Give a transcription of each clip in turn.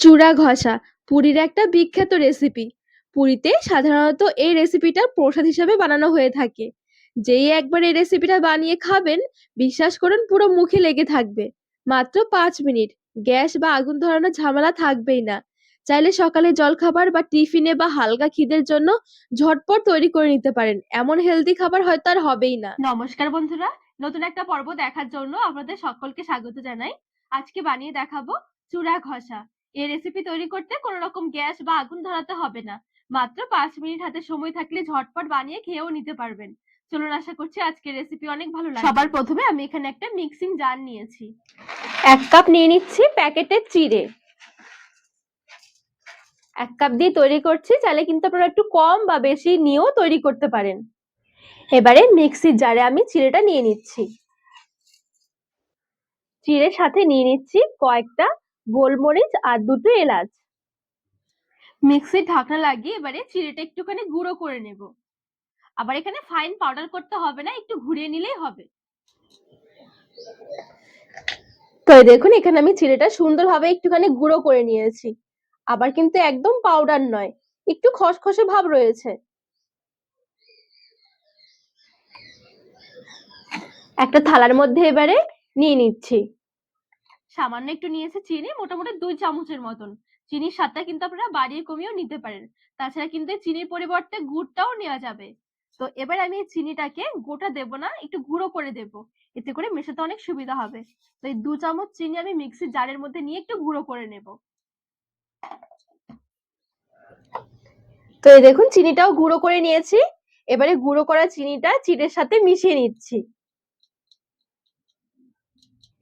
চূড়া ঘষা পুরীর একটা বিখ্যাত রেসিপি। পুরীতে সাধারণত এই রেসিপিটা প্রসাদ হিসাবে বানানো হয়ে থাকে। যেই একবার এই রেসিপিটা বানিয়ে খাবেন, বিশ্বাস করুন পুরো মুখে লেগে থাকবে। মাত্র 5 মিনিট। গ্যাস বা আগুন ধরানোর ঝামেলা থাকবেই না। চাইলে সকালে জলখাবার বা টিফিনে বা হালকা খিদের জন্য ঝটপট তৈরি করে নিতে পারেন। এমন হেলদি খাবার হয়তো আর হবেই না। নমস্কার বন্ধুরা, নতুন একটা পর্ব দেখার জন্য আপনাদের সকলকে স্বাগত জানাই। আজকে বানিয়ে দেখাবো চূড়া ঘষা। এই রেসিপি তৈরি করতে কোনো রকম গ্যাস বা আগুন ধরাতে হবে না। মাত্র 5 মিনিট হাতে সময় থাকলে ঝটপট বানিয়ে খেয়েও নিতে পারবেন। চলুন, আশা করছি আজকের রেসিপি অনেক ভালো লাগবে। সবার প্রথমে আমি এখানে একটা মিক্সিং জার নিয়েছি। 1 কাপ নিয়ে নিচ্ছি প্যাকেটের চিড়ে। 1 কাপ দিয়ে তৈরি করছি, চাইলে কিন্তু আপনারা একটু কম বা বেশি নিয়েও তৈরি করতে পারেন। এবারে মিক্সির জারে আমি চিড়েটা নিয়ে নিচ্ছি। চিড়ের সাথে নিয়ে নিচ্ছি কয়েকটা গোলমরিচ আর 2টো এলাচ। মিক্সির ঢাকনা লাগিয়ে এবারে চিড়েটা একটুখানি গুঁড়ো করে নেব। আবার এখানে ফাইন পাউডার করতে হবে না, একটু ঘুরিয়ে নিলেই হবে। তো দেখুন, এখানে আমি চিড়েটা সুন্দরভাবে একটুখানি গুঁড়ো করে নিয়েছি। আবার কিন্তু একদম পাউডার নয়, একটু খসখসে ভাব রয়েছে। একটা থালার মধ্যে এবারে নিয়ে নিচ্ছি। সামান্য একটু নিয়েছে চিনি, মোটামুটি 2 চামচের মতন। চিনির স্বাদটা কিন্তু আপনারা বাড়িয়ে কমিয়েও নিতে পারেন। তাছাড়া কিন্তু চিনির পরিবর্তে গুড়টাও নেওয়া যাবে। তো এবার আমি চিনিটাকে গোটা দেব না, একটু গুঁড়ো করে দেব, এতে করে মেশাতে অনেক সুবিধা হবে। তো এই 2 চামচ চিনি আমি মিক্সির জারের মধ্যে নিয়ে একটু গুঁড়ো করে নেব। তো এই দেখুন, চিনিটাও গুঁড়ো করে নিয়েছি। এবারে গুঁড়ো করা চিনিটা চিড়ের সাথে মিশিয়ে নিচ্ছি।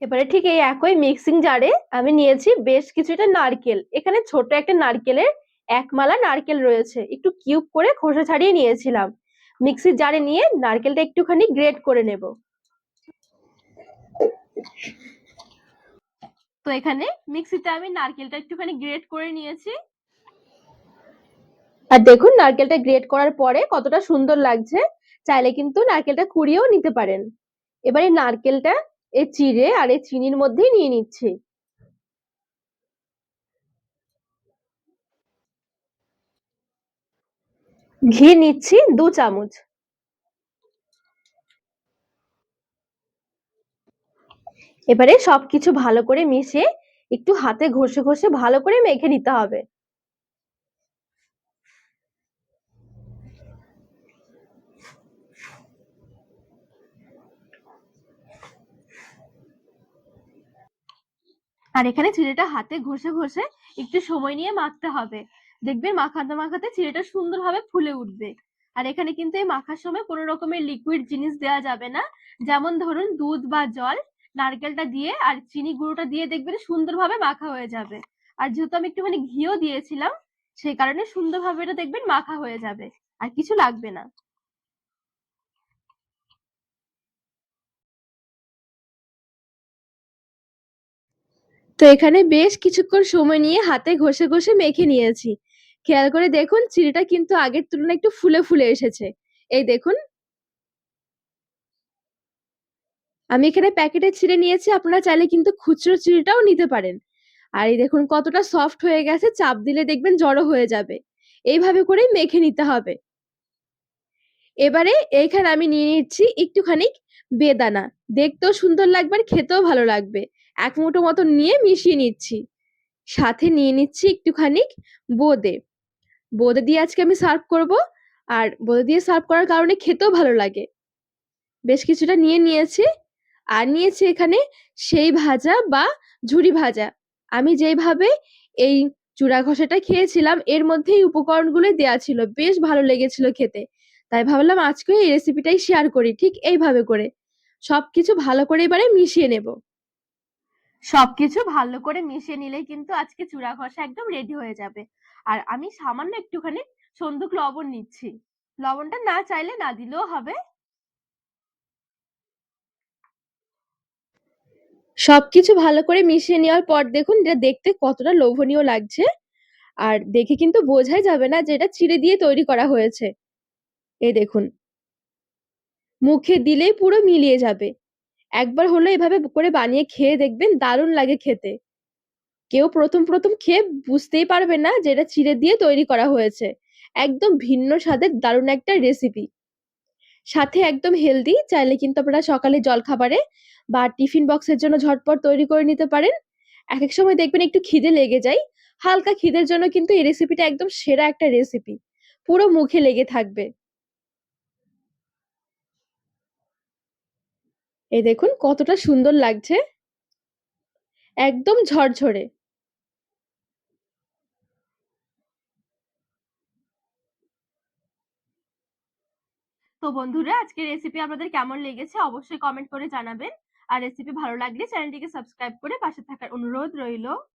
এবারে ঠিক এই একই মিক্সিং জারে আমি নিয়েছি বেশ কিছুটা নারকেল। এখানে ছোট একটা নারকেলের 1 মালা নারকেল রয়েছে, একটু কিউব করে খোসা ছাড়িয়ে নিয়েছিলাম। মিক্সির জারে নিয়ে নারকেলটা একটুখানি গ্রেট করে নেব। তো এখানে মিক্সিতে আমি নারকেলটা একটুখানি গ্রেট করে নিয়েছি। আর দেখুন, নারকেলটা গ্রেট করার পরে কতটা সুন্দর লাগছে। চাইলে কিন্তু নারকেলটা কুড়িয়েও নিতে পারেন। এবারে নারকেলটা এই চিড়ে আর এই চিনির মধ্যেই নিয়ে নিচ্ছি। ঘি নিচ্ছি 2 চামচ। এবারে সবকিছু ভালো করে মিশিয়ে একটু হাতে ঘষে ঘষে ভালো করে মেখে নিতে হবে। আর এখানে চিড়েটা হাতে ঘষে ঘষে একটু সময় নিয়ে মাখতে হবে। দেখবেন মাখাতে মাখাতে চিড়েটা সুন্দরভাবে ফুলে উঠবে। আর এখানে কিন্তু এই মাখার সময় কোনো রকমের লিকুইড জিনিস দেওয়া যাবে না। যেমন ধরুন দুধ বা জল, নারকেলটা দিয়ে আর চিনি গুঁড়োটা দিয়ে দেখবেন সুন্দরভাবে মাখা হয়ে যাবে। আর যেহেতু আমি একটুখানি ঘিও দিয়েছিলাম, সেই কারণে সুন্দরভাবে এটা দেখবেন মাখা হয়ে যাবে, আর কিছু লাগবে না। তো এখানে বেশ কিছুক্ষণ সময় নিয়ে হাতে ঘষে ঘষে মেখে নিয়েছি। খেয়াল করে দেখুন, চিড়েটা কিন্তু আগের তুলনায় একটু ফুলে ফুলে এসেছে। এই দেখুন, আমি এখানে প্যাকেটের চিড়ে নিয়েছি, আপনারা চাইলে কিন্তু খুচরো চিড়েটাও নিতে পারেন। আর এই দেখুন কতটা সফট হয়ে গেছে, চাপ দিলে দেখবেন জড়ো হয়ে যাবে। এইভাবে করে মেখে নিতে হবে। এবারে এইখানে আমি নিয়ে নিচ্ছি একটুখানি বেদানা। দেখতেও সুন্দর লাগবে আর খেতেও ভালো লাগবে। 1 মুঠো মতো নিয়ে মিশিয়ে নিচ্ছি। সাথে নিয়ে নিচ্ছি একটুখানি বোঁদে। বোঁদে দিয়ে আজকে আমি সার্ভ করব। আর বোঁদে দিয়ে সার্ভ করার কারণে খেতেও ভালো লাগে। বেশ কিছুটা নিয়ে নিয়েছি। আর নিয়েছি এখানে সেই ভাজা বা ঝুরি ভাজা। আমি যেইভাবে এই চূড়া ঘষাটা খেয়েছিলাম, এর মধ্যে এই উপকরণগুলোই দেয়া ছিল। বেশ ভালো লেগেছিল খেতে। তাই ভাবলাম আজকে এই রেসিপিটাই শেয়ার করি ঠিক এইভাবে করে। সবকিছু ভালো করে এবারে মিশিয়ে নেব। সবকিছু ভালো করে মিশিয়ে নিলেই কিন্তু আজকে চূড়া ঘষা একদম রেডি হয়ে যাবে। আর আমি সামান্য একটুখানি সন্দুক লবণ নিচ্ছি। লবণটা না চাইলে না দিলেও হবে। সবকিছু ভালো করে মিশিয়ে নেওয়ার পর দেখুন এটা দেখতে কতটা লোভনীয় লাগছে। আর দেখে কিন্তু বোঝাই যাবে না যে এটা চিড়ে দিয়ে তৈরি করা হয়েছে। এই দেখুন, মুখে দিলেই পুরো মিলিয়ে যাবে। একবার হলো এভাবে করে বানিয়ে খেয়ে দেখবেন, দারুণ লাগে খেতে। কেউ প্রথম খেয়ে বুঝতেই পারবে না যে এটা চিড়ে দিয়ে তৈরি করা হয়েছে। একদম ভিন্ন স্বাদের দারুণ একটা রেসিপি। সাথে একদম হেলদি, চাইলে কিন্তু আপনারা সকালে জলখাবারে বা টিফিন বক্সের জন্য ঝটপট তৈরি করে নিতে পারেন। একেক সময় দেখবেন একটু খিদে লেগে যায়। হালকা খিদের জন্য কিন্তু এই রেসিপিটা একদম সেরা একটা রেসিপি। পুরো মুখে লেগে থাকবে। এই দেখুন কতটা সুন্দর লাগছে। একদম ঝরঝরে। তো বন্ধুরা, আজকের রেসিপি আপনাদের কেমন লেগেছে অবশ্যই কমেন্ট করে জানাবেন। আর রেসিপি ভালো লাগলে চ্যানেলটিকে সাবস্ক্রাইব করে পাশে থাকার অনুরোধ রইল।